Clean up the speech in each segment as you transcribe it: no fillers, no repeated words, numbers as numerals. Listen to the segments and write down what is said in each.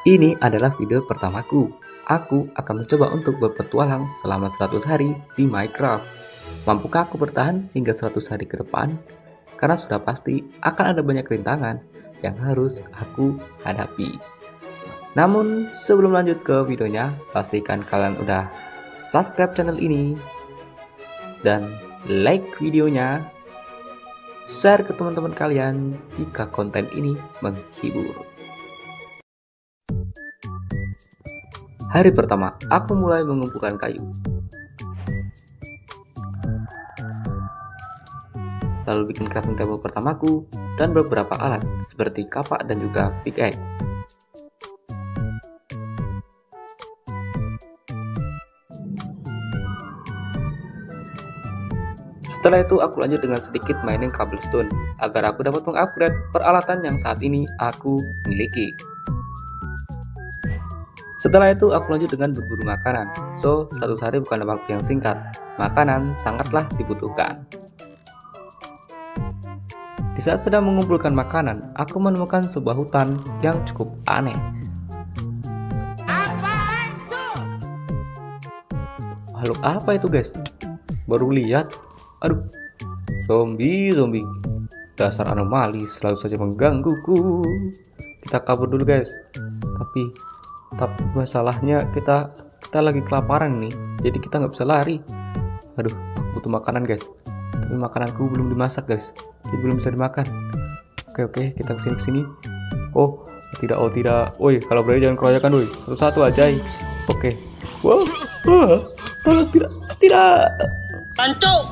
Ini adalah video pertamaku. Aku akan mencoba untuk berpetualang selama 100 hari di Minecraft. Mampukah aku bertahan hingga 100 hari ke depan? Karena sudah pasti akan ada banyak rintangan yang harus aku hadapi. Namun sebelum lanjut ke videonya, pastikan kalian udah subscribe channel ini dan like videonya, share ke teman-teman kalian jika konten ini menghibur. Hari pertama, aku mulai mengumpulkan kayu. Lalu bikin crafting table pertamaku dan beberapa alat seperti kapak dan juga pickaxe. Setelah itu aku lanjut dengan sedikit mining cobblestone agar aku dapat mengupgrade peralatan yang saat ini aku miliki. Setelah itu aku lanjut dengan berburu makanan. So 100 hari bukan waktu yang singkat. Makanan sangatlah dibutuhkan. Di saat sedang mengumpulkan makanan, aku menemukan sebuah hutan yang cukup aneh. Makhluk apa itu guys? Baru lihat. Aduh, zombie. Dasar anomali selalu saja menggangguku. Kita kabur dulu guys. Tapi masalahnya kita lagi kelaparan nih. Jadi kita nggak bisa lari. Aduh, aku butuh makanan guys. Tapi makananku belum dimasak guys. Jadi belum bisa dimakan. Oke, kita kesini. Oh tidak. Woi, kalau berani jangan keroyokan woi. Satu-satu aja. Oke. Wow. Tolong tidak. Pancuk.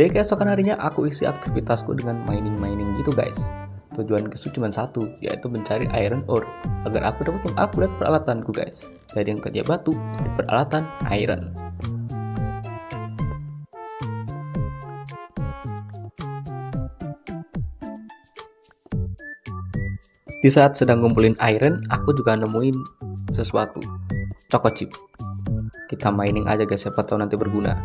Di keesokan harinya aku isi aktivitasku dengan mining gitu guys. Tujuanku cuma satu, yaitu mencari iron ore agar aku dapat mengupgrade peralatanku guys. Dari yang kerja batu jadi peralatan iron. Di saat sedang ngumpulin iron, aku juga nemuin sesuatu. Choco chip. Kita mining aja guys, siapa tahu nanti berguna.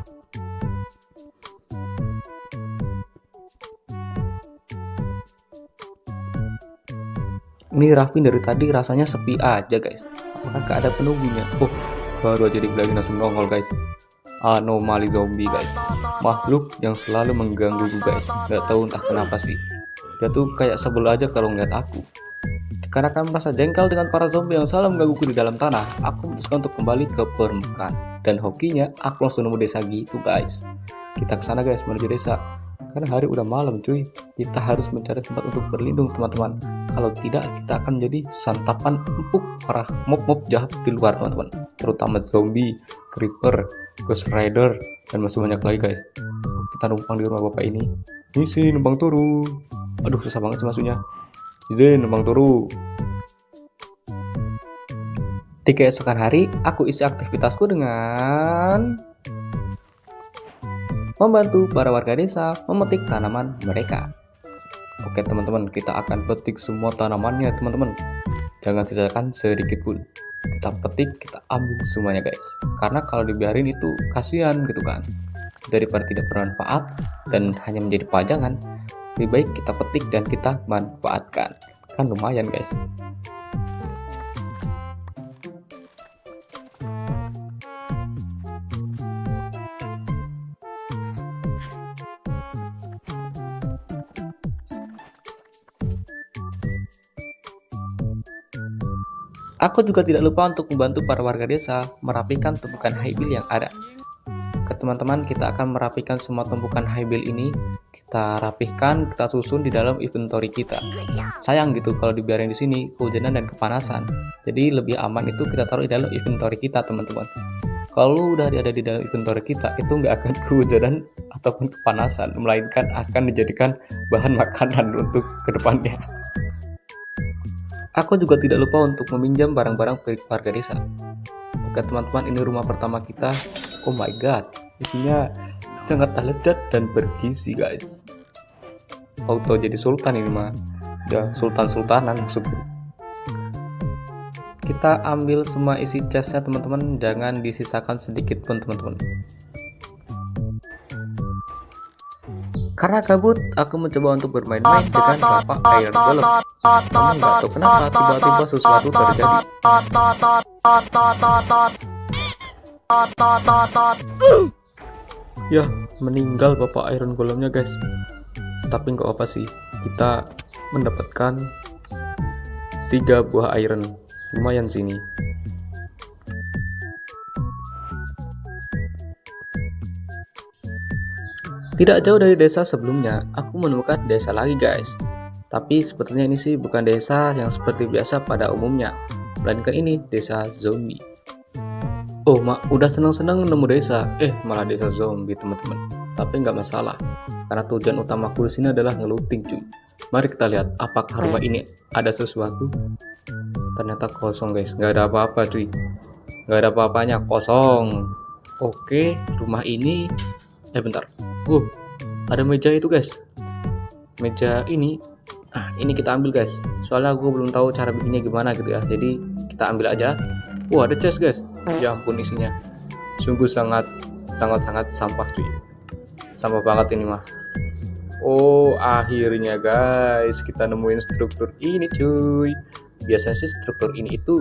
Ini Raffi dari tadi rasanya sepi aja guys. Apakah gak ada penunggunya? Oh, baru aja dibilangin langsung nongol guys. Anomali zombie guys. Makhluk yang selalu mengganggu guys. Gak tahu entah kenapa sih. Dia tuh kayak sebel aja kalau ngeliat aku. Karena kami merasa jengkel dengan para zombie yang selalu menggangguku di dalam tanah, aku memutuskan untuk kembali ke permukaan. Dan hokinya, aku langsung nemu desa gitu guys. Kita kesana guys, menuju desa. Karena hari udah malam cuy. Kita harus mencari tempat untuk berlindung teman-teman. Kalau tidak, kita akan menjadi santapan empuk para mob-mob jahat di luar teman-teman. Terutama zombie, creeper, ghost rider, dan masih banyak lagi guys. Kita numpang di rumah bapak ini. Misi numpang turu. Aduh, susah banget sih masuknya. Izin numpang turu. Di keesokan hari, aku isi aktivitasku dengan membantu para warga desa memetik tanaman mereka. Oke teman-teman, kita akan petik semua tanamannya teman-teman. Jangan sisakan sedikit pun. Kita petik, kita ambil semuanya guys. Karena kalau dibiarin itu kasihan gitu kan. Daripada tidak bermanfaat dan hanya menjadi pajangan, lebih baik kita petik dan kita manfaatkan. Kan lumayan guys. Aku juga tidak lupa untuk membantu para warga desa merapikan tumpukan highbill yang ada. Ke teman-teman, kita akan merapikan semua tumpukan highbill ini. Kita rapihkan, kita susun di dalam inventory kita. Sayang gitu kalau dibiarin di sini kehujanan dan kepanasan. Jadi lebih aman itu kita taruh di dalam inventory kita teman-teman. Kalau udah ada di dalam inventory kita, itu nggak akan kehujanan ataupun kepanasan, melainkan akan dijadikan bahan makanan untuk kedepannya. Aku juga tidak lupa untuk meminjam barang-barang milik warga desa. Oke teman-teman, ini rumah pertama kita. Oh my god, isinya sangat lezat dan bergizi guys. Auto jadi sultan ini mah. Ya, sultan-sultanan maksudku. Kita ambil semua isi chestnya teman-teman, jangan disisakan sedikit pun teman-teman. Karena kabut, aku mencoba untuk bermain-main dengan Bapak Iron Golem. Namun nggak tahu kenapa tiba-tiba sesuatu terjadi. Ya, meninggal Bapak Iron Golemnya guys. Tapi nggak apa sih, kita mendapatkan 3 buah iron. Lumayan sini. Tidak jauh dari desa sebelumnya, aku menemukan desa lagi guys. Tapi sepertinya ini sih bukan desa yang seperti biasa pada umumnya, melainkan ini desa zombie. Oh mak, udah seneng-seneng nemu desa, malah desa zombie teman-teman. Tapi nggak masalah, karena tujuan utamaku di sini adalah ngelooting cuy. Mari kita lihat apakah rumah ini ada sesuatu. Ternyata kosong guys, nggak ada apa-apa cuy. Nggak ada apa-apanya, kosong. Oke, rumah ini bentar. Ada meja itu guys. Meja ini. Ini kita ambil guys. Soalnya aku belum tahu cara bikinnya gimana gitu ya. Jadi kita ambil aja. Ada chest guys. Ya ampun isinya. Sungguh sangat sampah cuy. Sampah banget ini mah. Akhirnya guys kita nemuin struktur ini cuy. Biasanya sih struktur ini itu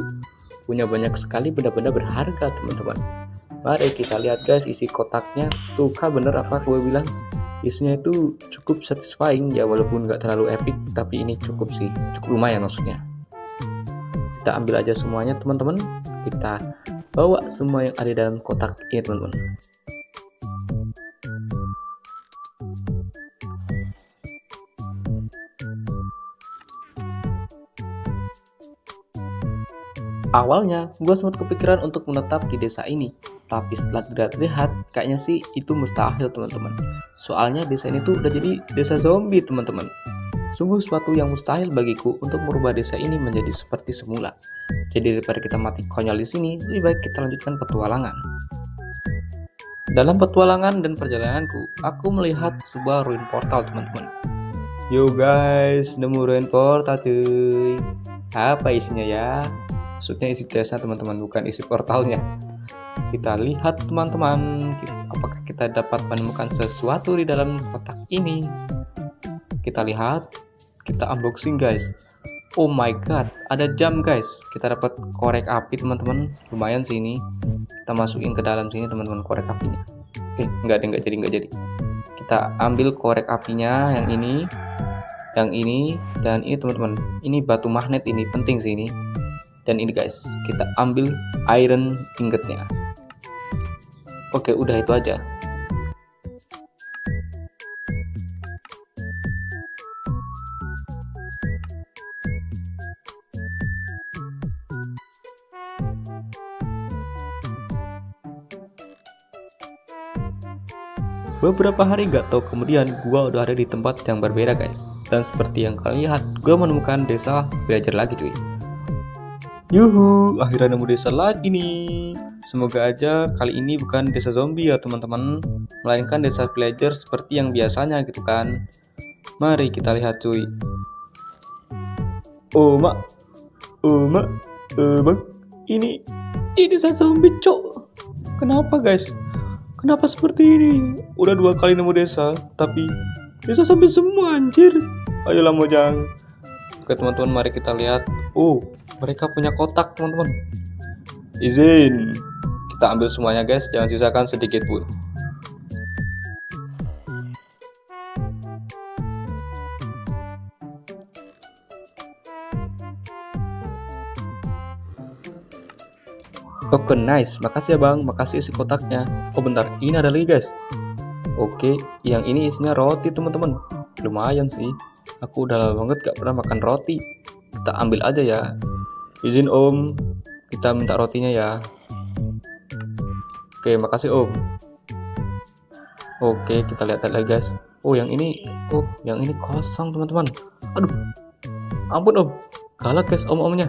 punya banyak sekali benda-benda berharga teman-teman. Mari kita lihat guys isi kotaknya. Tuh kah bener apa gue bilang, isinya itu cukup satisfying ya, walaupun nggak terlalu epic, tapi ini cukup sih, cukup lumayan maksudnya. Kita ambil aja semuanya teman-teman. Kita bawa semua yang ada dalam kotak ini teman-teman. Awalnya gue sempat kepikiran untuk menetap di desa ini, tapi setelah dilihat kayaknya sih itu mustahil teman-teman. Soalnya desa ini tuh udah jadi desa zombie teman-teman. Sungguh suatu yang mustahil bagiku untuk merubah desa ini menjadi seperti semula. Jadi daripada kita mati konyol di sini, lebih baik kita lanjutkan petualangan. Dalam petualangan dan perjalananku, aku melihat sebuah ruin portal teman-teman. Yo guys, nemu ruin portal cuy. Apa isinya ya? Maksudnya isi chestnya teman-teman, bukan isi portalnya. Kita lihat teman-teman, apakah kita dapat menemukan sesuatu di dalam kotak ini. Kita lihat, kita unboxing guys. Oh my god, ada jam guys. Kita dapat korek api teman-teman, lumayan sih ini. Kita masukin ke dalam sini teman-teman korek apinya. Enggak jadi. Kita ambil korek apinya yang ini, dan ini teman-teman. Ini batu magnet, ini penting sih ini. Dan ini guys, kita ambil iron ingotnya. Oke, udah itu aja. Beberapa hari gak tau kemudian, gua udah ada di tempat yang berbeda guys. Dan seperti yang kalian lihat, gua menemukan desa villager lagi cuy. Yuhu, akhirnya nemu desa lagi nih. Semoga aja kali ini bukan desa zombie ya teman-teman, melainkan desa villager seperti yang biasanya gitu kan. Mari kita lihat cuy. Mak, bang, ini desa zombie cok. Kenapa guys? Kenapa seperti ini? Udah 2 kali nemu desa, tapi desa zombie semua anjir. Ayolah Mojang. Oke teman-teman, mari kita lihat. Mereka punya kotak teman-teman. Izin. Kita ambil semuanya guys, jangan sisakan sedikit pun. Oke nice, makasih ya bang, makasih isi kotaknya. Bentar, ini ada lagi guys. Oke, yang ini isinya roti teman-teman. Lumayan sih, aku udah lama banget gak pernah makan roti. Kita ambil aja ya. Izin om, kita minta rotinya ya. Oke, makasih om. Oke, kita lihat lagi guys. Yang ini kosong teman-teman. Aduh, ampun om, galak guys om-omnya.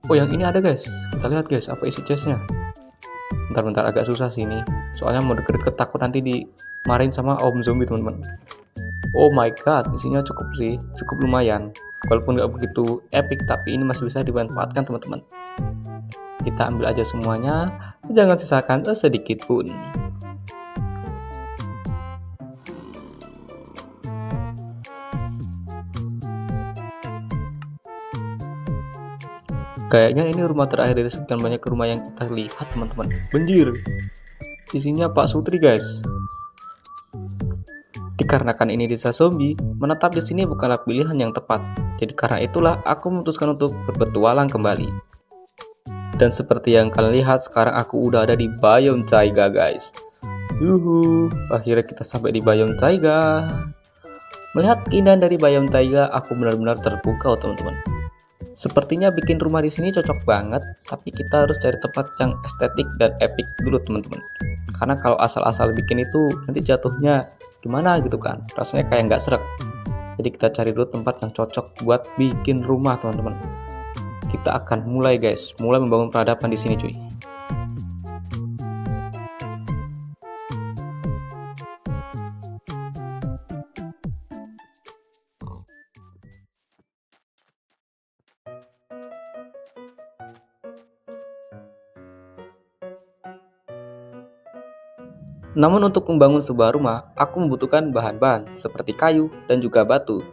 Yang ini ada guys. Kita lihat guys, apa isi chestnya. Bentar, agak susah sih ini. Soalnya mau deket-deket takut nanti dimarahin sama om zombie teman-teman. Oh my god, isinya cukup sih, cukup lumayan. Walaupun nggak begitu epic, tapi ini masih bisa dimanfaatkan teman-teman. Kita ambil aja semuanya, jangan sisakan sedikit pun. Kayaknya ini rumah terakhir dari sekian banyak rumah yang kita lihat, teman-teman. Banjir. Isinya Pak Sutri, guys. Dikarenakan ini desa zombie, menetap di sini bukanlah pilihan yang tepat. Jadi karena itulah aku memutuskan untuk berpetualang kembali. Dan seperti yang kalian lihat, sekarang aku udah ada di Biome Taiga, guys. Yuhu, akhirnya kita sampai di Biome Taiga. Melihat keindahan dari Biome Taiga, aku benar-benar terpukau, teman-teman. Sepertinya bikin rumah di sini cocok banget, tapi kita harus cari tempat yang estetik dan epic dulu, teman-teman. Karena kalau asal-asal bikin itu nanti jatuhnya gimana gitu kan, rasanya kayak nggak sreg. Jadi kita cari dulu tempat yang cocok buat bikin rumah, teman-teman. Kita akan mulai, guys, mulai membangun peradaban di sini, cuy. Namun untuk membangun sebuah rumah, aku membutuhkan bahan-bahan seperti kayu dan juga batu.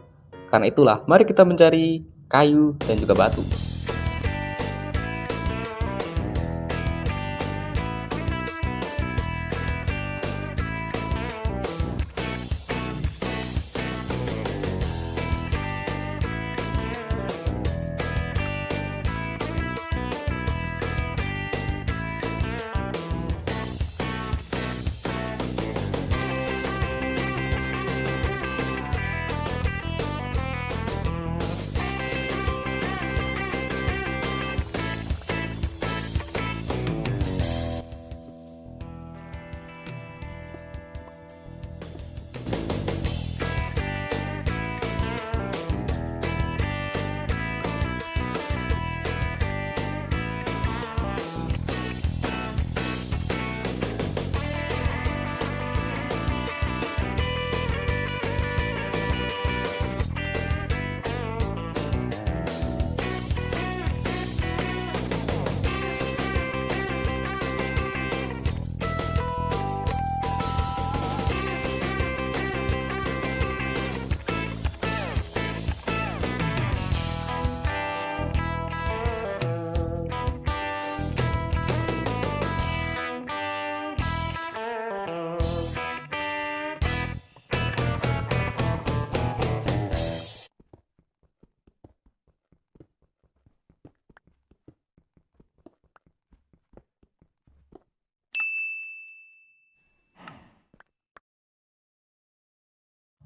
Karena itulah, mari kita mencari kayu dan juga batu.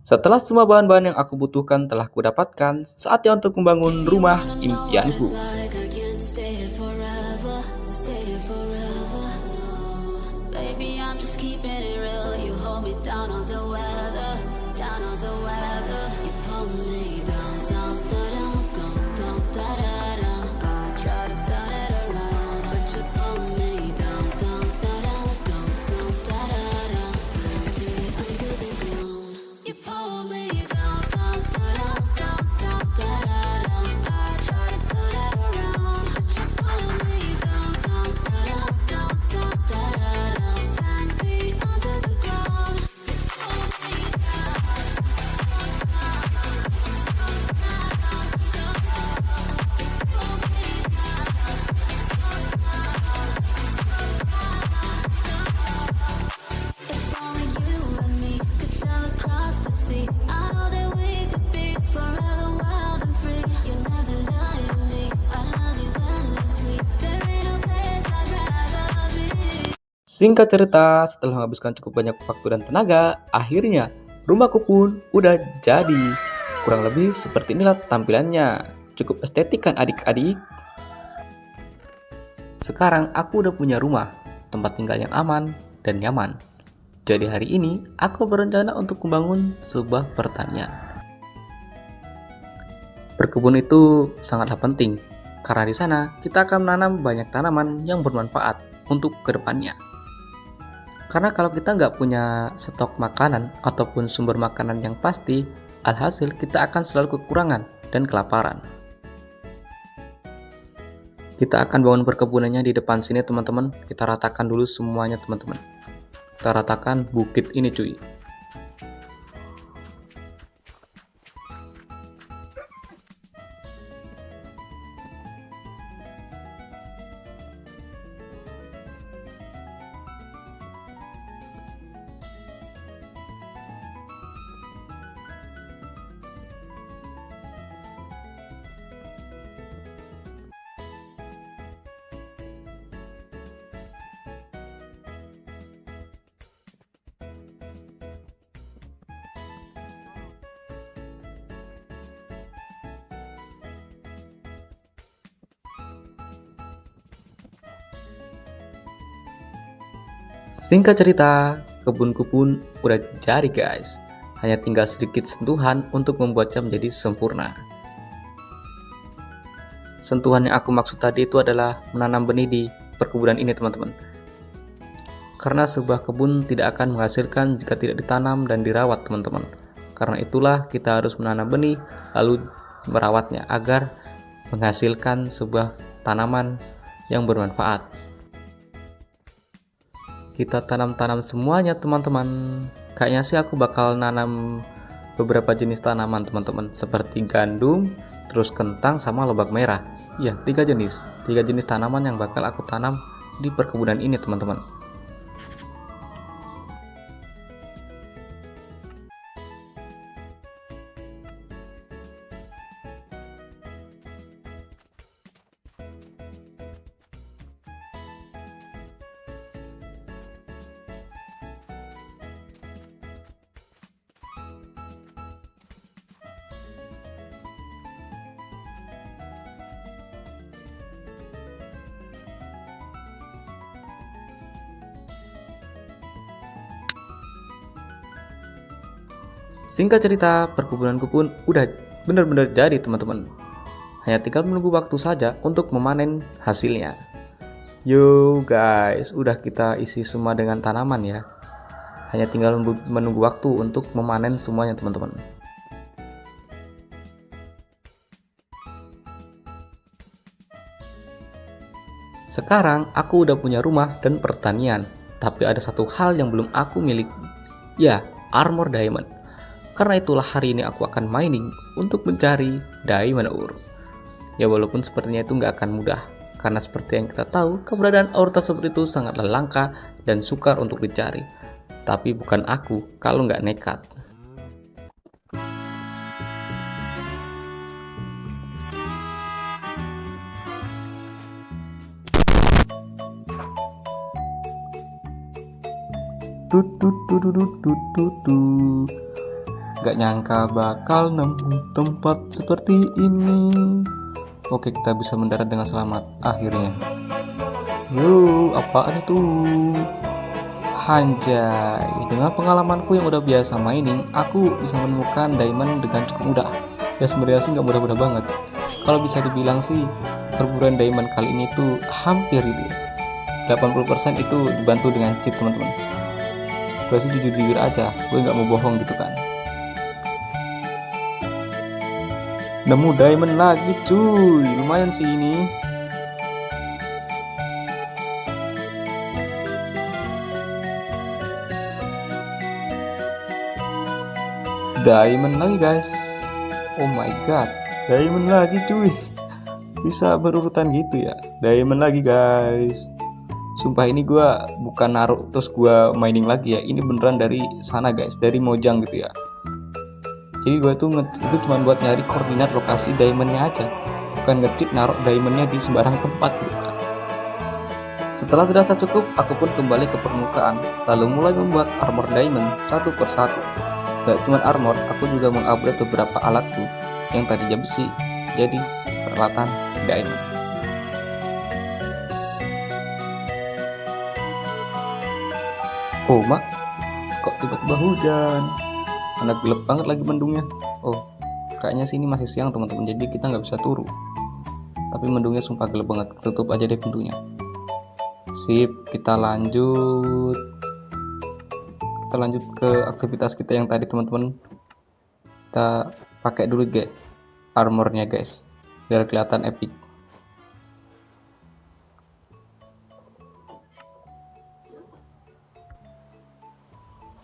Setelah semua bahan-bahan yang aku butuhkan telah kudapatkan, saatnya untuk membangun rumah impianku. Singkat cerita, setelah menghabiskan cukup banyak waktu dan tenaga, akhirnya rumahku pun udah jadi. Kurang lebih seperti inilah tampilannya. Cukup estetik kan adik-adik? Sekarang aku udah punya rumah, tempat tinggal yang aman dan nyaman. Jadi hari ini aku berencana untuk membangun sebuah pertanian. Berkebun itu sangatlah penting, karena di sana kita akan menanam banyak tanaman yang bermanfaat untuk kedepannya. Karena kalau kita nggak punya stok makanan ataupun sumber makanan yang pasti, alhasil kita akan selalu kekurangan dan kelaparan. Kita akan bangun perkebunannya di depan sini, teman-teman. Kita ratakan dulu semuanya, teman-teman. Kita ratakan bukit ini, cuy. Singkat cerita, kebunku pun udah jadi guys. Hanya tinggal sedikit sentuhan untuk membuatnya menjadi sempurna. Sentuhan yang aku maksud tadi itu adalah menanam benih di perkebunan ini teman-teman. Karena sebuah kebun tidak akan menghasilkan jika tidak ditanam dan dirawat teman-teman. Karena itulah kita harus menanam benih lalu merawatnya agar menghasilkan sebuah tanaman yang bermanfaat. Kita tanam-tanam semuanya teman-teman. Kayaknya sih aku bakal nanam beberapa jenis tanaman teman-teman, seperti gandum, terus kentang sama lobak merah. Ya, 3 jenis tanaman yang bakal aku tanam di perkebunan ini teman-teman. Singkat cerita, perkebunanku pun udah benar-benar jadi teman-teman. Hanya tinggal menunggu waktu saja untuk memanen hasilnya. Yo guys, udah kita isi semua dengan tanaman ya. Hanya tinggal menunggu waktu untuk memanen semuanya teman-teman. Sekarang aku udah punya rumah dan pertanian. Tapi ada satu hal yang belum aku miliki. Ya, armor diamond. Karena itulah hari ini aku akan mining untuk mencari diamond ore. Ya walaupun sepertinya itu nggak akan mudah. Karena seperti yang kita tahu, keberadaan ore tersebut itu sangatlah langka dan sukar untuk dicari. Tapi bukan aku kalau nggak nekat. Gak nyangka bakal nemu tempat seperti ini. Oke, kita bisa mendarat dengan selamat akhirnya. Yo, apaan itu? Hanjay, dengan pengalamanku yang udah biasa mining, aku bisa menemukan diamond dengan cukup mudah. Ya sebenarnya sih nggak mudah-mudah banget. Kalau bisa dibilang sih, perburuan diamond kali ini tuh hampir itu 80% itu dibantu dengan cheat teman-teman. Gue sih jujur-jujur aja, gue nggak mau bohong gitu kan. Nemu diamond lagi cuy, lumayan sih ini. Diamond lagi guys. Oh my god, diamond lagi cuy. Bisa berurutan gitu ya. Diamond lagi guys. Sumpah ini gua bukan naruh terus gua mining lagi ya. Ini beneran dari sana guys, dari Mojang gitu ya. Jadi gue tuh itu cuma buat nyari koordinat lokasi diamondnya aja, bukan nge-cheat naruh diamondnya di sembarang tempat gitu kan. Setelah dirasa cukup, aku pun kembali ke permukaan, lalu mulai membuat armor diamond satu persatu. Gak cuma armor, aku juga mengupgrade beberapa alatku yang tadinya besi jadi peralatan diamond. Oh mak, kok tiba-tiba hujan? Karena gelap banget lagi mendungnya. Oh, kayaknya sini masih siang teman-teman, jadi kita nggak bisa turu. Tapi mendungnya sumpah gelap banget. Tutup aja deh pintunya. Sip, kita lanjut. Kita lanjut ke aktivitas kita yang tadi teman-teman. Kita pakai dulu guys armornya guys, biar kelihatan epic.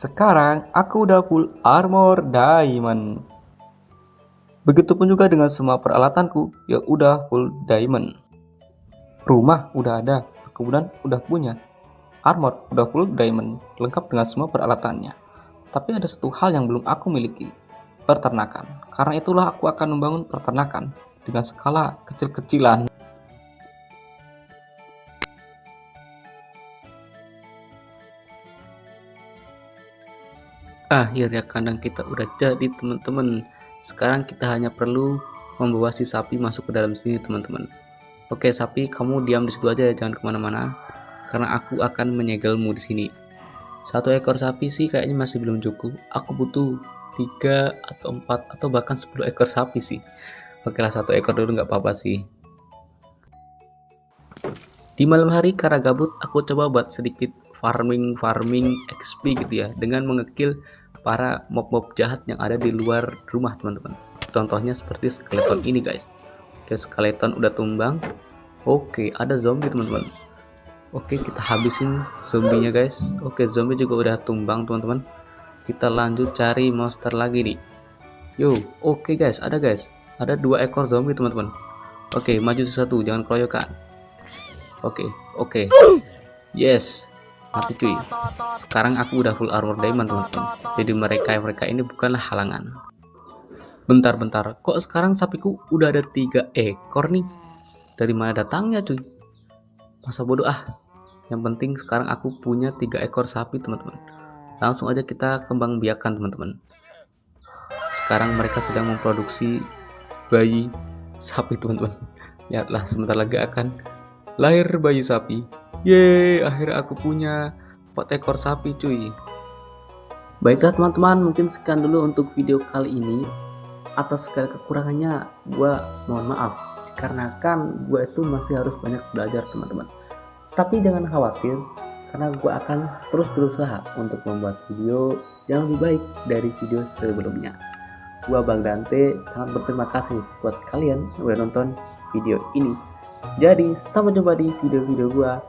Sekarang aku udah full armor diamond. Begitupun juga dengan semua peralatanku yang udah full diamond. Rumah udah ada, perkebunan udah punya, armor udah full diamond, lengkap dengan semua peralatannya. Tapi ada satu hal yang belum aku miliki, peternakan. Karena itulah aku akan membangun peternakan dengan skala kecil-kecilan. Akhirnya kandang kita udah jadi teman-teman. Sekarang kita hanya perlu membawa si sapi masuk ke dalam sini teman-teman. Oke sapi, kamu diam di situ aja ya, jangan kemana-mana, karena aku akan menyegelmu di sini. 1 ekor sapi sih kayaknya masih belum cukup. Aku butuh 3 atau 4 atau bahkan 10 ekor sapi sih. Oke lah, 1 ekor dulu nggak apa-apa sih. Di malam hari karena gabut, aku coba buat sedikit farming XP gitu ya, dengan mengekill para mob-mob jahat yang ada di luar rumah teman-teman. Contohnya seperti skeleton ini guys. Oke, skeleton udah tumbang. Oke, ada zombie teman-teman. Oke, kita habisin zombinya guys. Oke, zombie juga udah tumbang teman-teman. Kita lanjut cari monster lagi nih. Yo, oke guys. Ada 2 ekor zombie teman-teman. Oke, maju satu, jangan keroyokan. Oke. Yes, mati cuy. Sekarang aku udah full armor diamond teman-teman. Jadi mereka ini bukanlah halangan. Bentar. Kok sekarang sapiku udah ada 3 ekor nih? Dari mana datangnya cuy? Masa bodoh ah. Yang penting sekarang aku punya 3 ekor sapi teman-teman. Langsung aja kita kembang biakan teman-teman. Sekarang mereka sedang memproduksi bayi sapi teman-teman. Lihatlah, sebentar lagi akan lahir bayi sapi. Yeay, akhirnya aku punya 4 ekor sapi cuy. Baiklah teman-teman, mungkin sekian dulu untuk video kali ini. Atas segala kekurangannya gua mohon maaf, karena kan gua itu masih harus banyak belajar teman-teman. Tapi jangan khawatir, karena gue akan terus berusaha untuk membuat video yang lebih baik dari video sebelumnya. Gua Bang Dante sangat berterima kasih buat kalian yang udah nonton video ini. Jadi sampai jumpa di video-video gua